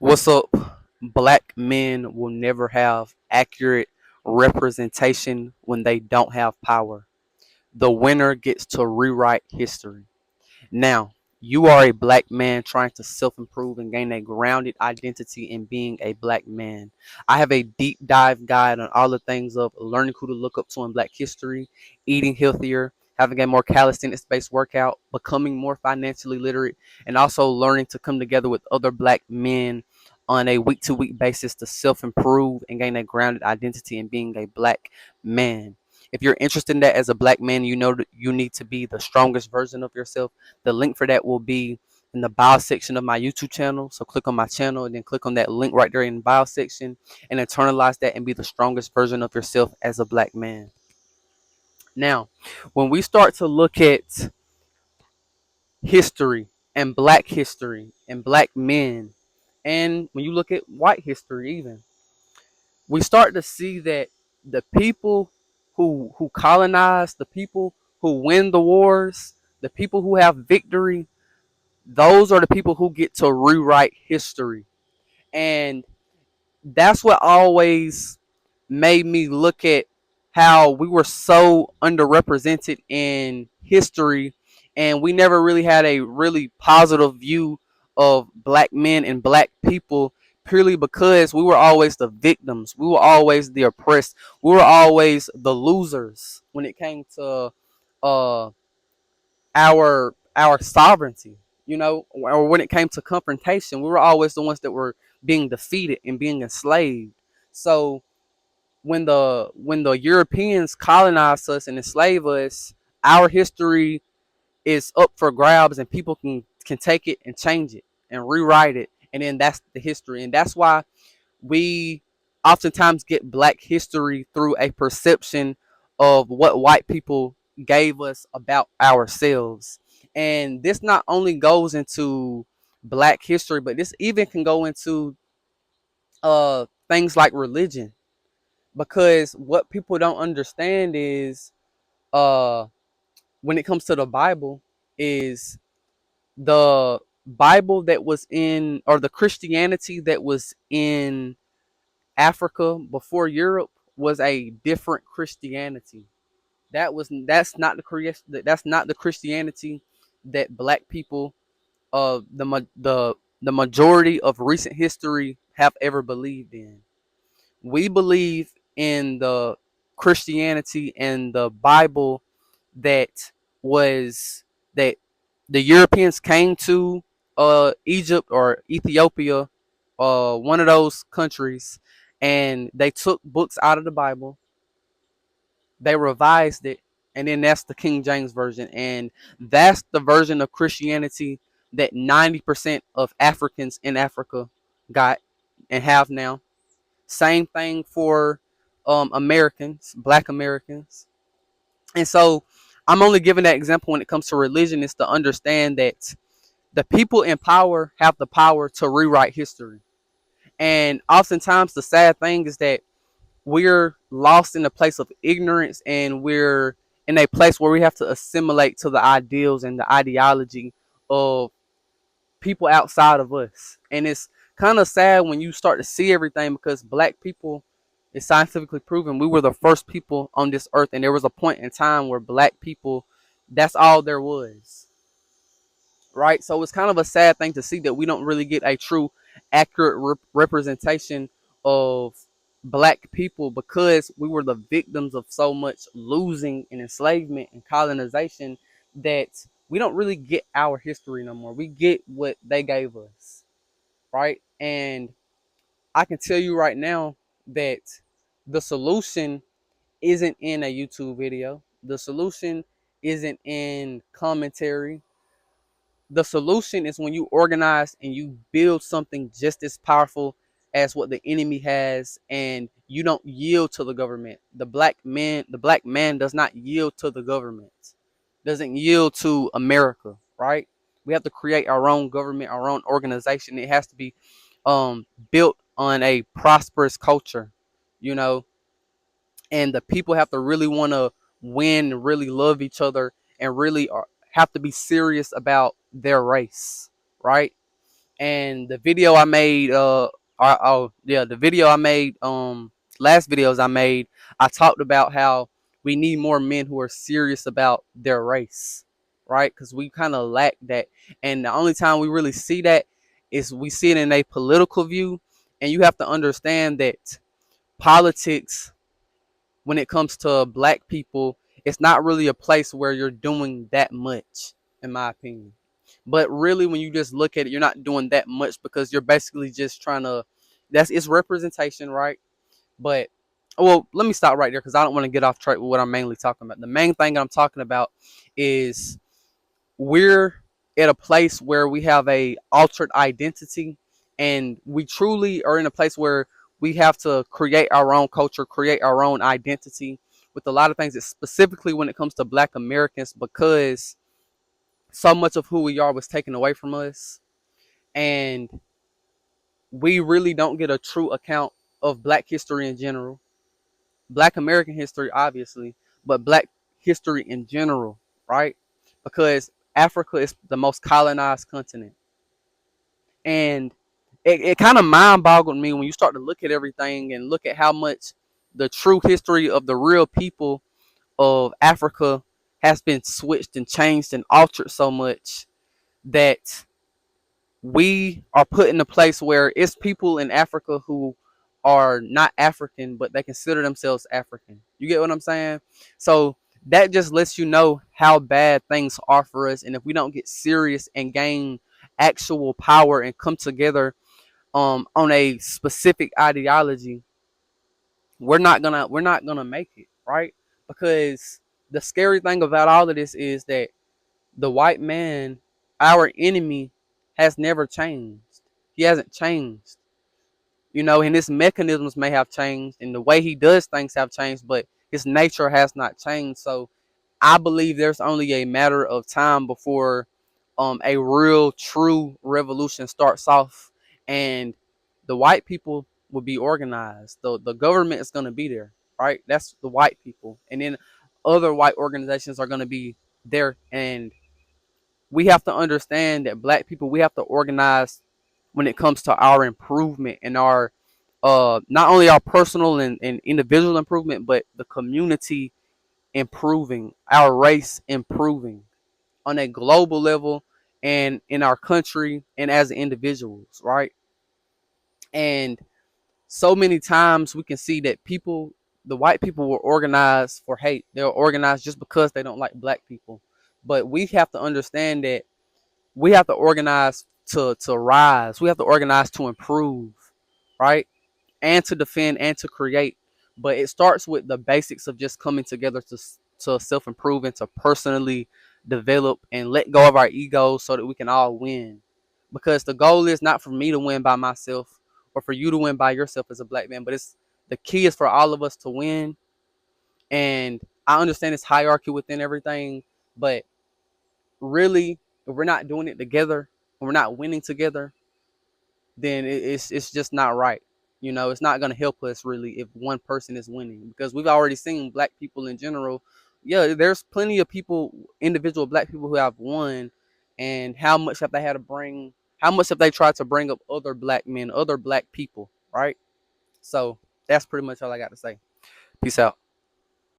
What's up? Black men will never have accurate representation when they don't have power. The winner gets to rewrite history. Now, you are a black man trying to self improve and gain a grounded identity in being a black man. I have a deep dive guide on all the things of learning who to look up to in black history, eating healthier, having a more calisthenics based workout, becoming more financially literate, and also learning to come together with other black men on a week to week basis to self improve and gain a grounded identity in being a black man. If you're interested in that as a black man, you know that you need to be the strongest version of yourself. The link for that will be in the bio section of my YouTube channel. So click on my channel and then click on that link right there in the bio section and internalize that and be the strongest version of yourself as a black man. Now, when we start to look at history and black men, and when you look at white history even, we start to see that the people who colonize, the people who win the wars, the people who have victory, those are the people who get to rewrite history. And that's what always made me look at how we were so underrepresented in history and we never really had a really positive view of black men and black people purely because we were always the victims. We were always the oppressed. We were always the losers when it came to uh our sovereignty, or when it came to confrontation, we were always the ones that were being defeated and being enslaved. So when the Europeans colonized us and enslaved us, our history is up for grabs, and people can take it and change it and rewrite it, and then that's the history. And that's why we oftentimes get black history through a perception of what white people gave us about ourselves. And this not only goes into black history, but this even can go into things like religion. Because what people don't understand is uh when it comes to the Bible is the Bible that was in, or the Christianity that was in Africa before Europe was a different Christianity. That's not the Christianity that black people of the majority of recent history have ever believed in. We believe in the Christianity and the Bible that was that the Europeans came to Egypt or Ethiopia, one of those countries, and they took books out of the Bible, they revised it, and then that's the King James version, and that's the version of Christianity that 90% of Africans in Africa got and have now. Same thing for Americans, Black Americans. And so I'm only giving that example when it comes to religion, is to understand that the people in power have the power to rewrite history. And oftentimes the sad thing is that we're lost in a place of ignorance, and we're in a place where we have to assimilate to the ideals and the ideology of people outside of us. And it's kind of sad when you start to see everything, because black people, it's scientifically proven, we were the first people on this earth, and there was a point in time where black people, that's all there was, right? So it's kind of a sad thing to see that we don't really get a true accurate representation of black people, because we were the victims of so much losing and enslavement and colonization, that we don't really get our history no more. We get what they gave us, right? And I can tell you right now that the solution isn't in a YouTube video. The solution isn't in commentary. The solution is when you organize and you build something just as powerful as what the enemy has, and you don't yield to the government. The black man does not yield to the government, doesn't yield to America, right? We have to create our own government, our own organization. It has to be built on a prosperous culture, you know, and the people have to really want to win, really love each other, and really have to be serious about their race, right? And the video I made, the video I made, last videos I made, I talked about how we need more men who are serious about their race, right? Because we kind of lack that, and the only time we really see that is we see it in a political view, and you have to understand that politics, when it comes to black people, it's not really a place where you're doing that much, in my opinion. But really, when you just look at it, you're not doing that much because you're basically just trying to. That's it's representation, right? But well, let me stop right there because I don't want to get off track with what I'm mainly talking about. The main thing I'm talking about is we're at a place where we have a altered identity, and we truly are in a place where we have to create our own culture, create our own identity with a lot of things, specifically when it comes to black Americans, because so much of who we are was taken away from us, and we really don't get a true account of black history in general, black American history obviously, but black history in general, right? Because Africa is the most colonized continent. And it kind of mind boggled me when you start to look at everything and look at how much the true history of the real people of Africa has been switched and changed and altered so much that we are put in a place where it's people in Africa who are not African, but they consider themselves African. You get what I'm saying? So that just lets you know how bad things are for us. And if we don't get serious and gain actual power and come together on a specific ideology, we're not gonna make it, right? Because the scary thing about all of this is that the white man, our enemy, has never changed. He hasn't changed. And his mechanisms may have changed and the way he does things have changed, but his nature has not changed. So I believe there's only a matter of time before a real true revolution starts off, and the white people will be organized. The government is going to be there, right? That's the white people, and then other white organizations are going to be there, and we have to understand that black people, we have to organize when it comes to our improvement and our not only our personal and individual improvement, but the community improving, our race improving on a global level and in our country and as individuals, right? And so many times we can see that the white people were organized for hate. They were organized just because they don't like black people. But we have to understand that we have to organize to rise. We have to organize to improve, right? And to defend and to create. But it starts with the basics of just coming together to self improve and to personally develop and let go of our egos so that we can all win. Because the goal is not for me to win by myself or for you to win by yourself as a black man, but it's the key is for all of us to win. And I understand it's hierarchy within everything, but really, if we're not doing it together, and we're not winning together, then it's just not right. It's not going to help us really if one person is winning, because we've already seen black people in general. Yeah, there's plenty of people, individual black people who have won, and how much have they had to bring? How much have they tried to bring up other black men, other black people, right? So that's pretty much all I got to say. Peace out.